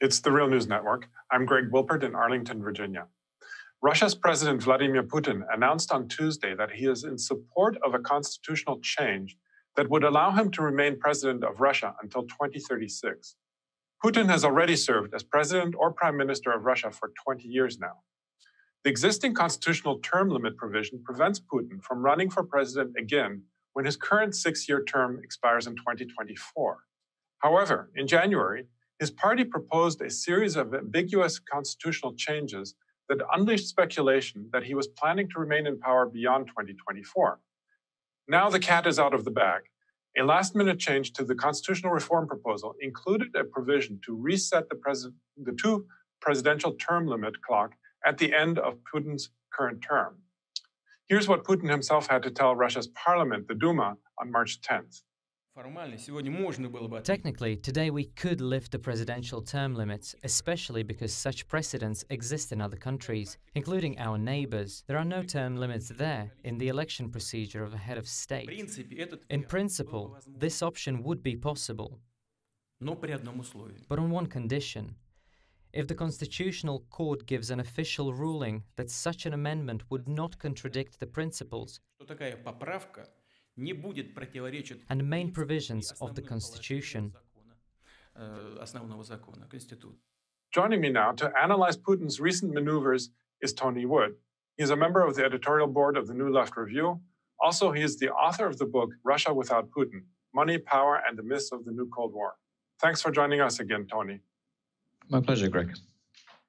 It's the Real News Network. I'm Greg Wilpert in Arlington, Virginia. Russia's President Vladimir Putin announced on Tuesday that he is in support of a constitutional change that would allow him to remain president of Russia until 2036. Putin has already served as president or prime minister of Russia for 20 years now. The existing constitutional term limit provision prevents Putin from running for president again when his current 6-year term expires in 2024. However, in January, his party proposed a series of ambiguous constitutional changes that unleashed speculation that he was planning to remain in power beyond 2024. Now the cat is out of the bag. A last-minute change to the constitutional reform proposal included a provision to reset the two presidential term limit clock at the end of Putin's current term. Here's what Putin himself had to tell Russia's parliament, the Duma, on March 10th. Technically, today we could lift the presidential term limits, especially because such precedents exist in other countries, including our neighbors. There are no term limits there in the election procedure of a head of state. In principle, this option would be possible, but on one condition. If the Constitutional Court gives an official ruling that such an amendment would not contradict the principles and main provisions of the Constitution. Joining me now to analyze Putin's recent maneuvers is Tony Wood. He is a member of the editorial board of the New Left Review. Also, he is the author of the book, Russia Without Putin, Money, Power, and the Myths of the New Cold War. Thanks for joining us again, Tony. My pleasure, Greg.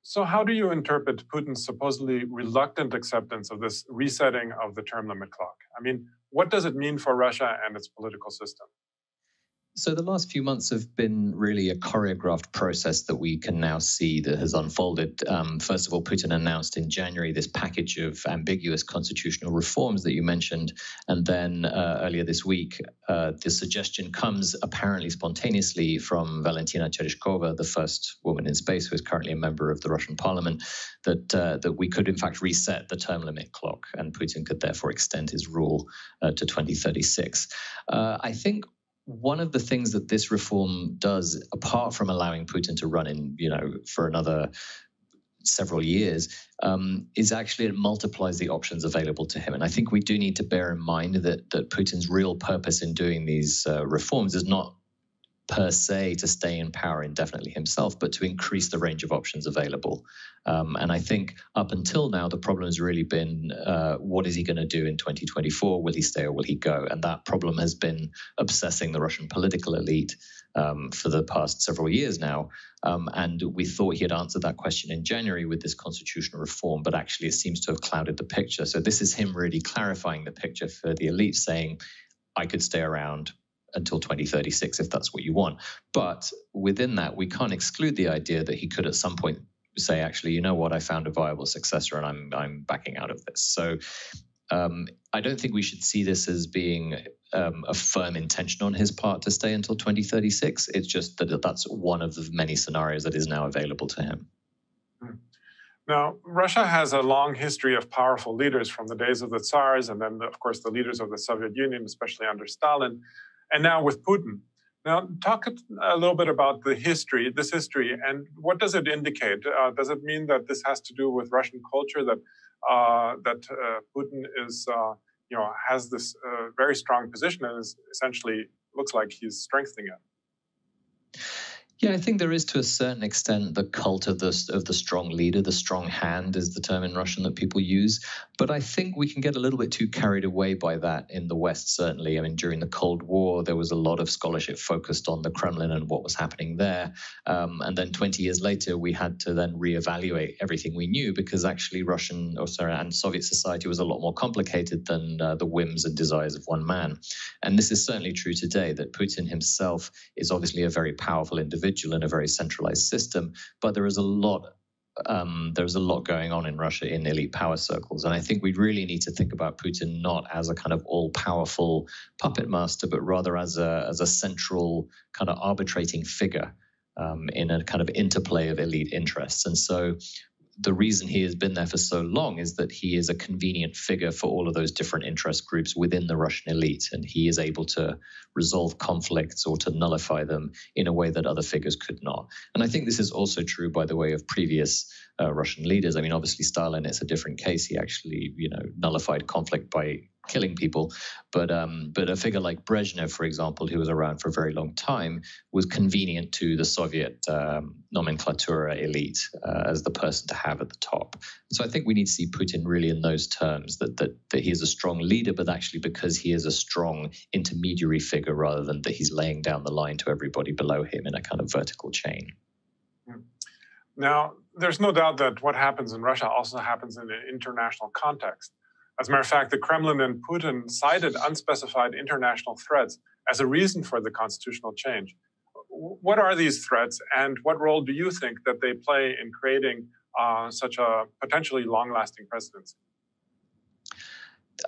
So how do you interpret Putin's supposedly reluctant acceptance of this resetting of the term limit clock? I mean, what does it mean for Russia and its political system? So the last few months have been really a choreographed process that we can now see that has unfolded. First of all, Putin announced in January this package of ambiguous constitutional reforms that you mentioned. And then earlier this week, the suggestion comes apparently spontaneously from Valentina Tereshkova, the first woman in space who is currently a member of the Russian parliament, that we could in fact reset the term limit clock and Putin could therefore extend his rule to 2036. I think one of the things that this reform does, apart from allowing Putin to run in, for another several years, is actually it multiplies the options available to him. And I think we do need to bear in mind that Putin's real purpose in doing these reforms is not per se to stay in power indefinitely himself, but to increase the range of options available. And I think up until now, the problem has really been, what is he going to do in 2024? Will he stay or will he go? And that problem has been obsessing the Russian political elite for the past several years now. And we thought he had answered that question in January with this constitutional reform, but actually it seems to have clouded the picture. So this is him really clarifying the picture for the elite, saying, I could stay around until 2036 if that's what you want. But within that, we can't exclude the idea that he could at some point say, actually, you know what, I found a viable successor and I'm backing out of this. So I don't think we should see this as being a firm intention on his part to stay until 2036. It's just that that's one of the many scenarios that is now available to him. Now, Russia has a long history of powerful leaders from the days of the Tsars and then, of course, the leaders of the Soviet Union, especially under Stalin. And now with Putin. Now, talk a little bit about this history, and what does it indicate? Does it mean that this has to do with Russian culture, that Putin is, has this very strong position and is essentially looks like he's strengthening it? Yeah, I think there is to a certain extent the cult of the strong leader. The strong hand is the term in Russian that people use. But I think we can get a little bit too carried away by that in the West, certainly. I mean, during the Cold War, there was a lot of scholarship focused on the Kremlin and what was happening there. And then 20 years later, we had to then reevaluate everything we knew because actually and Soviet society was a lot more complicated than the whims and desires of one man. And this is certainly true today, that Putin himself is obviously a very powerful individual in a very centralized system, but there is a lot going on in Russia in elite power circles. And I think we really need to think about Putin not as a kind of all-powerful puppet master, but rather as a central kind of arbitrating figure in a kind of interplay of elite interests. And so the reason he has been there for so long is that he is a convenient figure for all of those different interest groups within the Russian elite, and he is able to resolve conflicts or to nullify them in a way that other figures could not. And I think this is also true, by the way, of previous Russian leaders. I mean, obviously Stalin, it's a different case. He actually, nullified conflict by killing people. But a figure like Brezhnev, for example, who was around for a very long time, was convenient to the Soviet nomenclatura elite as the person to have at the top. So I think we need to see Putin really in those terms, that he is a strong leader, but actually because he is a strong intermediary figure rather than that he's laying down the line to everybody below him in a kind of vertical chain. Now, there's no doubt that what happens in Russia also happens in an international context. As a matter of fact, the Kremlin and Putin cited unspecified international threats as a reason for the constitutional change. What are these threats, and what role do you think that they play in creating such a potentially long-lasting presidency?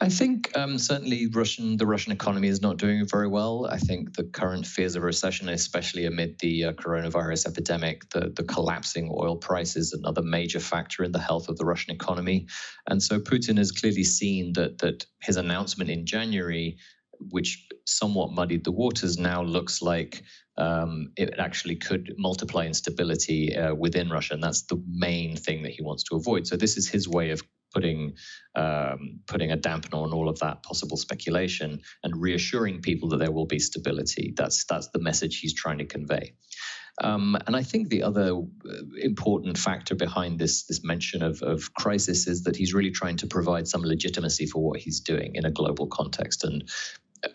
I think certainly the Russian economy is not doing very well. I think the current fears of recession, especially amid the coronavirus epidemic, the collapsing oil price is another major factor in the health of the Russian economy. And so Putin has clearly seen that his announcement in January, which somewhat muddied the waters, now looks like it actually could multiply instability within Russia. And that's the main thing that he wants to avoid. So this is his way of putting a dampener on all of that possible speculation and reassuring people that there will be stability. That's the message he's trying to convey. And I think the other important factor behind this mention of crisis is that he's really trying to provide some legitimacy for what he's doing in a global context. And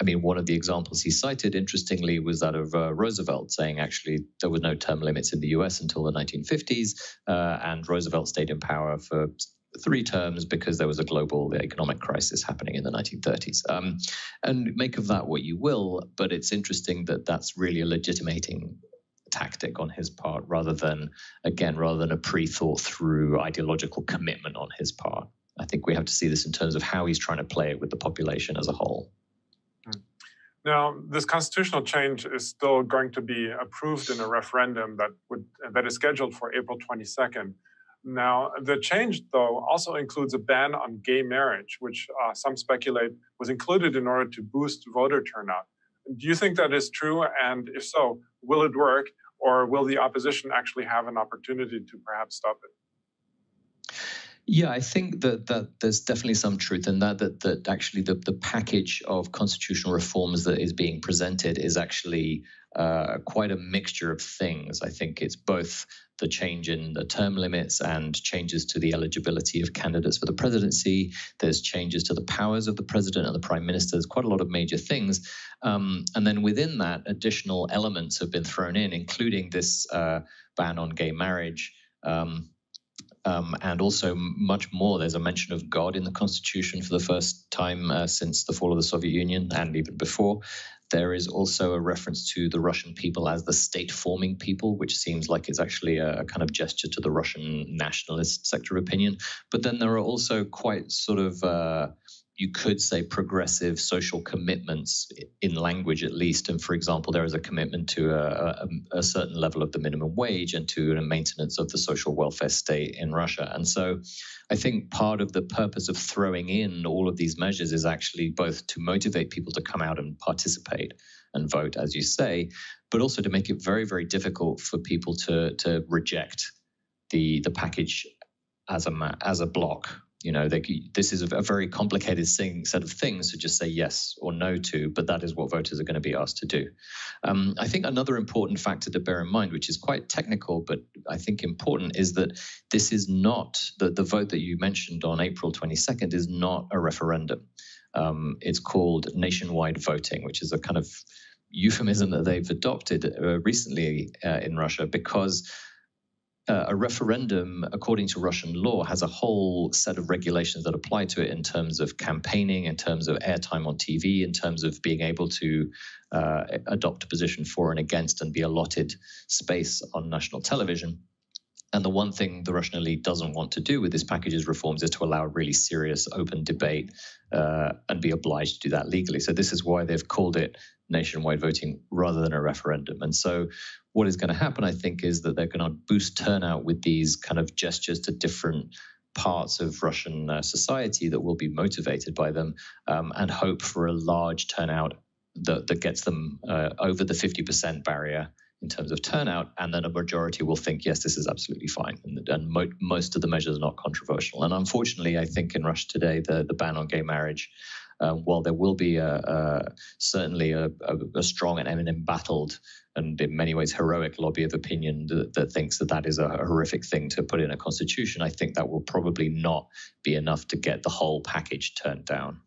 I mean, one of the examples he cited, interestingly, was that of Roosevelt saying actually there were no term limits in the US until the 1950s, and Roosevelt stayed in power for 3 terms because there was a global economic crisis happening in the 1930s. And make of that what you will, but it's interesting that that's really a legitimating tactic on his part rather than a pre-thought through ideological commitment on his part. I think we have to see this in terms of how he's trying to play it with the population as a whole. Now, this constitutional change is still going to be approved in a referendum that is scheduled for April 22nd. Now, the change, though, also includes a ban on gay marriage, which some speculate was included in order to boost voter turnout. Do you think that is true? And if so, will it work, or will the opposition actually have an opportunity to perhaps stop it? Yeah, I think that there's definitely some truth in that actually the package of constitutional reforms that is being presented is actually quite a mixture of things. I think it's both the change in the term limits and changes to the eligibility of candidates for the presidency. There's changes to the powers of the president and the prime minister. There's quite a lot of major things. And then within that, additional elements have been thrown in, including this ban on gay marriage. And also much more. There's a mention of God in the Constitution for the first time since the fall of the Soviet Union and even before. There is also a reference to the Russian people as the state-forming people, which seems like it's actually a kind of gesture to the Russian nationalist sector of opinion. But then there are also quite sort of, you could say, progressive social commitments in language, at least. And for example, there is a commitment to a certain level of the minimum wage and to a maintenance of the social welfare state in Russia. And so I think part of the purpose of throwing in all of these measures is actually both to motivate people to come out and participate and vote, as you say, but also to make it very, very difficult for people to reject the package as a block. You know, this is a very complicated set of things to just say yes or no to, but that is what voters are going to be asked to do. I think another important factor to bear in mind, which is quite technical, but I think important, is that this is not, the vote that you mentioned on April 22nd is not a referendum. It's called nationwide voting, which is a kind of euphemism that they've adopted recently in Russia because a referendum, according to Russian law, has a whole set of regulations that apply to it in terms of campaigning, in terms of airtime on TV, in terms of being able to adopt a position for and against and be allotted space on national television. And the one thing the Russian elite doesn't want to do with this package's reforms is to allow a really serious open debate and be obliged to do that legally. So this is why they've called it nationwide voting rather than a referendum. And so what is going to happen, I think, is that they're going to boost turnout with these kind of gestures to different parts of Russian society that will be motivated by them, and hope for a large turnout that gets them over the 50% barrier in terms of turnout, and then a majority will think, yes, this is absolutely fine, and most of the measures are not controversial. And unfortunately, I think in Russia today, the ban on gay marriage, while there will be certainly a strong and embattled and in many ways heroic lobby of opinion that thinks that is a horrific thing to put in a constitution, I think that will probably not be enough to get the whole package turned down.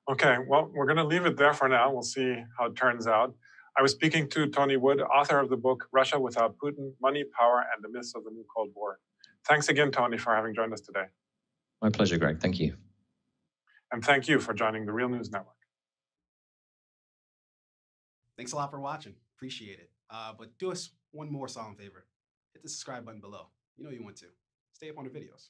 Okay, well, we're going to leave it there for now. We'll see how it turns out. I was speaking to Tony Wood, author of the book, Russia Without Putin, Money, Power, and the Myths of the New Cold War. Thanks again, Tony, for having joined us today. My pleasure, Greg. Thank you. And thank you for joining the Real News Network. Thanks a lot for watching. Appreciate it. But do us one more solemn favor. Hit the subscribe button below. You know you want to. Stay up on the videos.